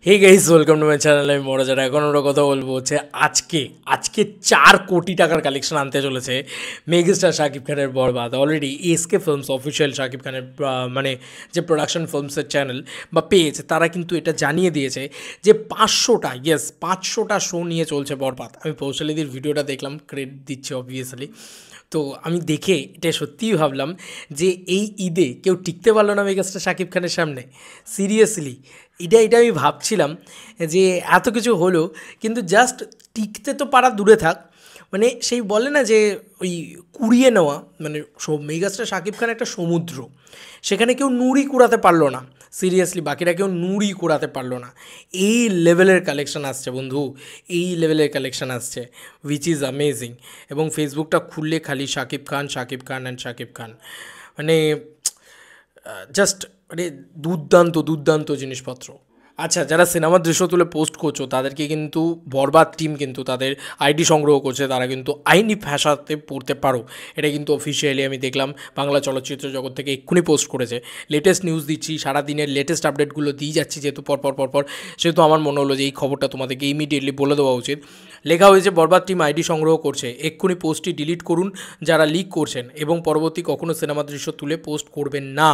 Hey guys, welcome to my channel. আমি মরাজার। এখন আমরা কথা বলবো হচ্ছে আজকে 4 কোটি টাকার কালেকশন আনতে চলেছে মেগাস্টার শাকিব খানের Borbaad. Already SK films official Shakib খানের মানে যে প্রোডাকশন ফিল্মসের চ্যানেল বা পেজ, তারা কিন্তু এটা জানিয়ে দিয়েছে যে 500টা শো নিয়ে চলছে বরবাদ। আমি পৌশালিদির ভিডিওটা দেখলাম, ক্রেডিট দিচ্ছে অবভিয়াসলি। তো আমি দেখে এটা সত্যিই ভাবলাম যে এই ঈদে কেউ টিকতে পারলো না মেগাস্টার শাকিব খানের সামনে। সিরিয়াসলি এটা আমি ভাবছিলাম যে এত কিছু হলো, কিন্তু জাস্ট টিকতে তো পারা দূরে থাক, মানে সেই বলে না যে ওই কুড়িয়ে নেওয়া, মানে মেগাস্টার শাকিব খান একটা সমুদ্র, সেখানে কেউ নুড়ি কুড়াতে পারলো না। সিরিয়াসলি বাকিরা কেউ নুড়ি কুড়াতে পারলো না। এই লেভেলের কালেকশন আসছে বন্ধু, এই লেভেলের কালেকশন আসছে, উইচ ইজ অ্যামেজিং। এবং ফেসবুকটা খুললে খালি শাকিব খান অ্যান্ড শাকিব খান, মানে জাস্ট মানে দুর্দান্ত জিনিসপত্র। আচ্ছা, যারা সিনেমার দৃশ্য তুলে পোস্ট করছো তাদেরকে কিন্তু বরবাদ টিম কিন্তু তাদের আইডি সংগ্রহ করছে, তারা কিন্তু আইনি ভাষাতে পড়তে পারো। এটা কিন্তু অফিসিয়ালি আমি দেখলাম, বাংলা চলচ্চিত্র জগৎ থেকে এক্ষুনি পোস্ট করেছে। লেটেস্ট নিউজ দিচ্ছি, সারাদিনের লেটেস্ট আপডেটগুলো দিয়ে যাচ্ছি যেহেতু পরপর, সেহেতু আমার মনে হলো যে এই খবরটা তোমাদেরকে ইমিডিয়েটলি বলে দেওয়া উচিত। লেখা হয়েছে বরবাদ টিম আইডি সংগ্রহ করছে, এক্ষুনি পোস্টটি ডিলিট করুন যারা লিক করছেন, এবং পরবর্তী কখনও সিনেমার দৃশ্য তুলে পোস্ট করবেন না।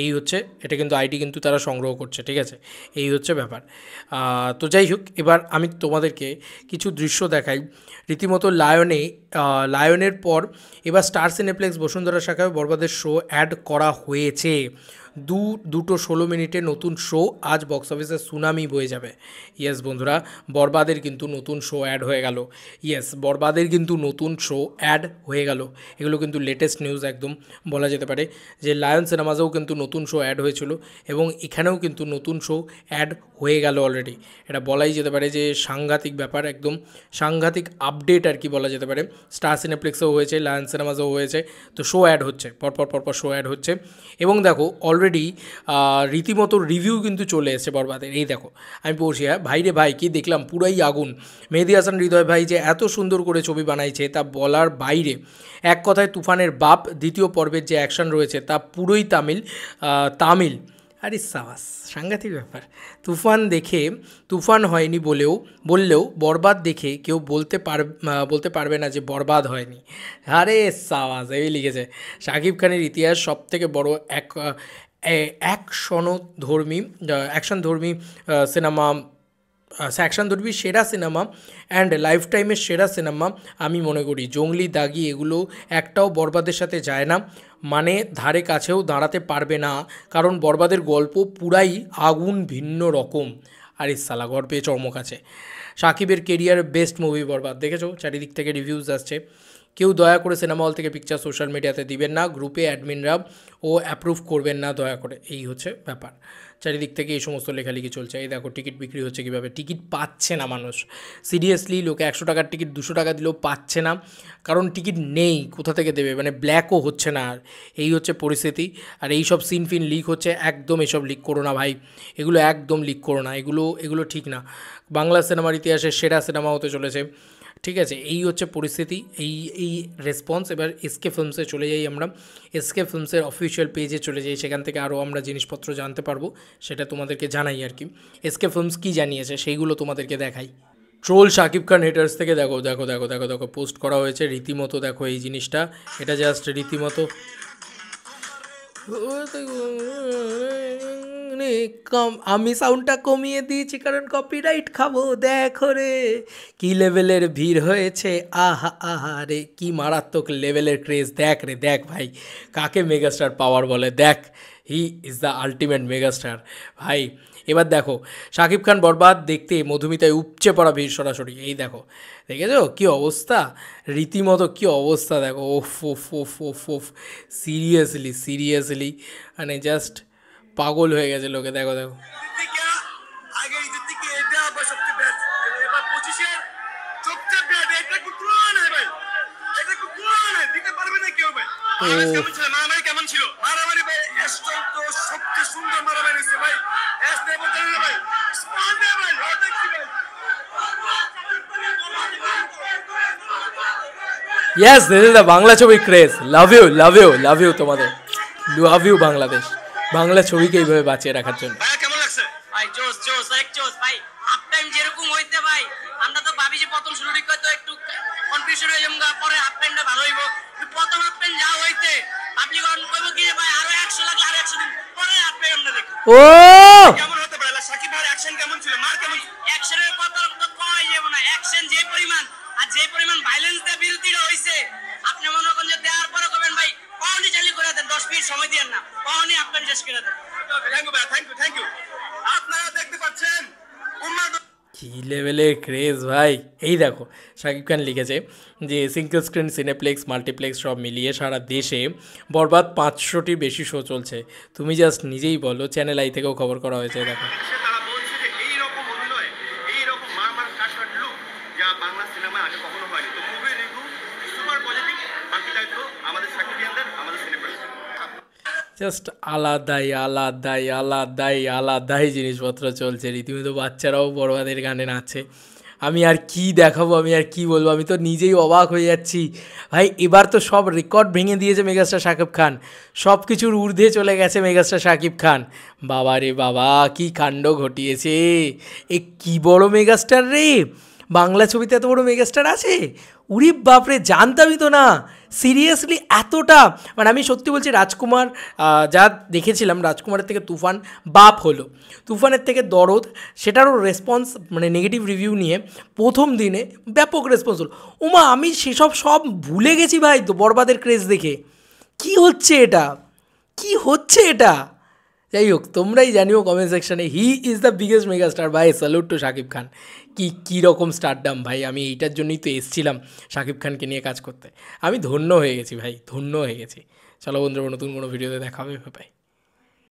এই হচ্ছে, এটা কিন্তু আইডি কিন্তু তারা সংগ্রহ করছে, ঠিক আছে? এই হচ্ছে ব্যাপার। তো যাই হোক, এবার আমি তোমাদেরকে কিছু দৃশ্য দেখাই। রীতিমতো লায়নের পর এবার স্টার সিনেপ্লেক্স বসুন্ধরা শাখায় বরবাদের শো অ্যাড করা হয়েছে। দুটো 16 মিনিটে নতুন শো আজ বক্স অফিসে সুনামি বয়ে যাবে। ইয়েস বন্ধুরা, বরবাদের কিন্তু নতুন শো অ্যাড হয়ে গেল। এগুলো কিন্তু লেটেস্ট নিউজ একদম বলা যেতে পারে, যে লায়ন সিনেমাসেও কিন্তু নতুন শো অ্যাড হয়েছিল এবং এখানেও কিন্তু নতুন শো অ্যাড হয়ে গেল অলরেডি। এটা বলাই যেতে পারে যে সাংঘাতিক ব্যাপার, একদম সাংঘাতিক আপডেট আর কি বলা যেতে পারে। স্টার সিনেপ্লেক্সেও হয়েছে, লায়ন সিনেমাসেও হয়েছে, তো শো অ্যাড হচ্ছে, পরপর শো অ্যাড হচ্ছে। এবং দেখো অলরেডি রীতিমতো রিভিউ কিন্তু চলে এসেছে বরবাদের। এই দেখো, আমি পড়ছি, হ্যাঁ ভাই রে ভাই, কি দেখলাম, পুরাই আগুন। মেহেদী হাসান হৃদয় ভাই যে এত সুন্দর করে ছবি বানাইছে তা বলার বাইরে। এক কথায় তুফানের বাপ দ্বিতীয় পর্বের যে অ্যাকশন রয়েছে তা পুরোই তামিল। আরে সাবাস, সাংঘাতিক ব্যাপার। তুফান হয়নি বললেও বরবাদ দেখে কেউ বলতে পারবে না যে বরবাদ হয়নি। আরে সাবাস, এই লিখেছে। শাকিব খানের ইতিহাস সবথেকে বড় অ্যাকশনধর্মী সিনেমা, অ্যাকশনধর্মী সেরা সিনেমা অ্যান্ড লাইফ টাইমের সেরা সিনেমা আমি মনে করি। জঙ্গলি, দাগি এগুলো একটাও বরবাদের সাথে যায় না, মানে ধারে কাছেও দাঁড়াতে পারবে না, কারণ বরবাদের গল্প পুরাই আগুন, ভিন্ন রকম। আরে সালা, গল্পে চমক আছে। সাকিবের কেরিয়ার বেস্ট মুভি বরবাদ। দেখেছো, চারিদিক থেকে রিভিউজ আসছে। কেউ দয়া করে সিনেমা হল থেকে পিকচার সোশ্যাল মিডিয়াতে দিবেন না, গ্রুপে অ্যাডমিনরা অ্যাপ্রুভ করবেন না দয়া করে। এই হচ্ছে ব্যাপার, চারিদিক থেকে এই সমস্ত লেখালেখি চলছে। এই দেখো টিকিট বিক্রি হচ্ছে কীভাবে, টিকিট পাচ্ছে না মানুষ। সিরিয়াসলি লোকে 100 টাকার টিকিট 200 টাকা দিলেও পাচ্ছে না, কারণ টিকিট নেই, কোথা থেকে দেবে, মানে ব্ল্যাকও হচ্ছে না। আর এই হচ্ছে পরিস্থিতি। আর এই সব সিন লিক হচ্ছে, একদম এসব লিক করো না ভাই, এগুলো একদম লিক করো না, এগুলো ঠিক না। বাংলা সিনেমার ইতিহাসে সেরা সিনেমা হতে চলেছে, ঠিক আছে? এই হচ্ছে পরিস্থিতি, এই রেসপন্স। এবার এসকে ফিল্মসে চলে যাই আমরা, এসকে ফিল্মসের অফিসিয়াল পেজে চলে যাই, সেখান থেকে আরও আমরা জিনিসপত্র জানতে পারবো, সেটা তোমাদেরকে জানাই আর কি। এসকে ফিল্মস কী জানিয়েছে সেইগুলো তোমাদেরকে দেখাই। ট্রোল শাকিব খান হেটার্স থেকে দেখো পোস্ট করা হয়েছে রীতিমতো। দেখো এই জিনিসটা, এটা জাস্ট রীতিমতো আমি সাউন্ডটা কমিয়ে দিয়েছি কারণ কপিরাইট খাবো। দেখো রে কি লেভেলের ভিড় হয়েছে, আহা রে কি মারাত্মক লেভেলের ক্রেজ। দেখ ভাই, কাকে মেগাস্টার পাওয়ার বলে, দেখ, he is the ultimate megastar ভাই। এবার দেখো, শাকিব খান বরবাদ দেখতে মধুমিতায় উপচে পড়া ভিড় সরাসরি। এই দেখেছো কী অবস্থা, রীতিমতো কী অবস্থা। দেখো ওফ, সিরিয়াসলি মানে জাস্ট পাগল হয়ে গেছে লোকে। দেখো কেমন ছিল মারামারি ভাই, সবচেয়ে সুন্দর মারামারি হচ্ছে ভাই। Yes, this is the Bangla ছবি ক্রেজ। লাভ ইউ তোমাদের, লাভ ইউ বাংলাদেশ। বাংলা ছবিকে এইভাবে বাঁচিয়ে রাখার জন্য। কেমন লাগছে ভাই? জোস এক চোস ভাই। হাফ টাইম যেরকম হইতে ভাই, আমরা তো ভাবি যে প্রথম শুরু দিক তো একটু কনফিউশন হয়ে যাবো, পরে হাফ টাইমটা ভালো হইব। প্রথম হাফ টাইম যা হইতে পাবলিক কইব কি যে ভাই আরো 100 লাগলে আরো 100 দিন পরে হাফ টাইম আমরা দেখি। ও কেমন হতে পারে সাকিব ভাইয়ের অ্যাকশন কেমন ছিল, মার কেমন ছিল? অ্যাকশনের কথা তো কই যাব না, অ্যাকশন যে পরিমাণ আর যে পরিমাণ ভায়োলেন্স দিয়ে বিরতিটা হইছে, আপনি মনে করেন যে দেওয়ার পরে কবেন ভাই কখনই চালু করে দেন, 10 মিনিট সময় দিয়েন না, কখনই আপনার শেষ করে দেন। থ্যাংক ইউ ভাই, থ্যাংক ইউ। আপনারা দেখতে পাচ্ছেন উম্মাদ কী লেভেলের ক্রেজ ভাই। এই দেখো শাকিব খান লিখেছে যে সিঙ্গল স্ক্রিন সিনেপ্লেক্স মাল্টিপ্লেক্স সব মিলিয়ে সারা দেশে বরবাদ 500টির বেশি শো চলছে। তুমি জাস্ট নিজেই বলো, চ্যানেল আই থেকেও খবর করা হয়েছে। দেখো তারা বলছে যে এইরকম অভিনয়, এইরকম মারমার কাটকাট লুক যা বাংলা সিনেমায় আগে কখনো হয়নি। তো মুভি রিভিউ সুপার পজিটিভ, বাকি দায়িত্ব আমাদের সাকিবিয়ানদের, আমাদের সিনেপ্লেক্স। জাস্ট আলাদাই আলাদাই আলাদাই আলাদাই জিনিসপত্র চলছে। রীতিমতো বাচ্চারাও বড়বাদের গানে নাচে। আমি আর কি দেখাবো, আমি আর কি বলবো, আমি তো নিজেই অবাক হয়ে যাচ্ছি ভাই। এবার তো সব রেকর্ড ভেঙে দিয়েছে মেগাস্টার শাকিব খান, সব কিছুর ঊর্ধ্বে চলে গেছে মেগাস্টার শাকিব খান। বাবা রে বাবা, কি কাণ্ড ঘটিয়েছে। এ কি বড় মেগাস্টার রে, বাংলা ছবিতে এত বড় মেগাস্টার আছে। উরি বাপরে, জানতামই তো না। সিরিয়াসলি এতটা, মানে আমি সত্যি বলছি, রাজকুমার যা দেখেছিলাম, রাজকুমারের থেকে তুফান বাপ হলো, তুফানের থেকে দরদ, সেটারও রেসপন্স মানে নেগেটিভ রিভিউ নিয়ে প্রথম দিনে ব্যাপক রেসপন্স হলো। ওমা, আমি সেসব সব ভুলে গেছি ভাই তো বরবাদের ক্রেজ দেখে। কি হচ্ছে এটা, কি হচ্ছে এটা? যাই হোক, তোমরাই জানিও কমেন্ট সেকশানে। He is the biggest megastar ভাই, স্যালুট টু শাকিব খান। কী রকম স্টারডাম ভাই, আমি এইটার জন্যই তো এসেছিলাম শাকিব খানকে নিয়ে কাজ করতে। আমি ধন্য হয়ে গেছি ভাই, ধন্য হয়ে গেছি। চলো বন্ধুরা, নতুন কোনো ভিডিওতে দেখা হবে, ভাই।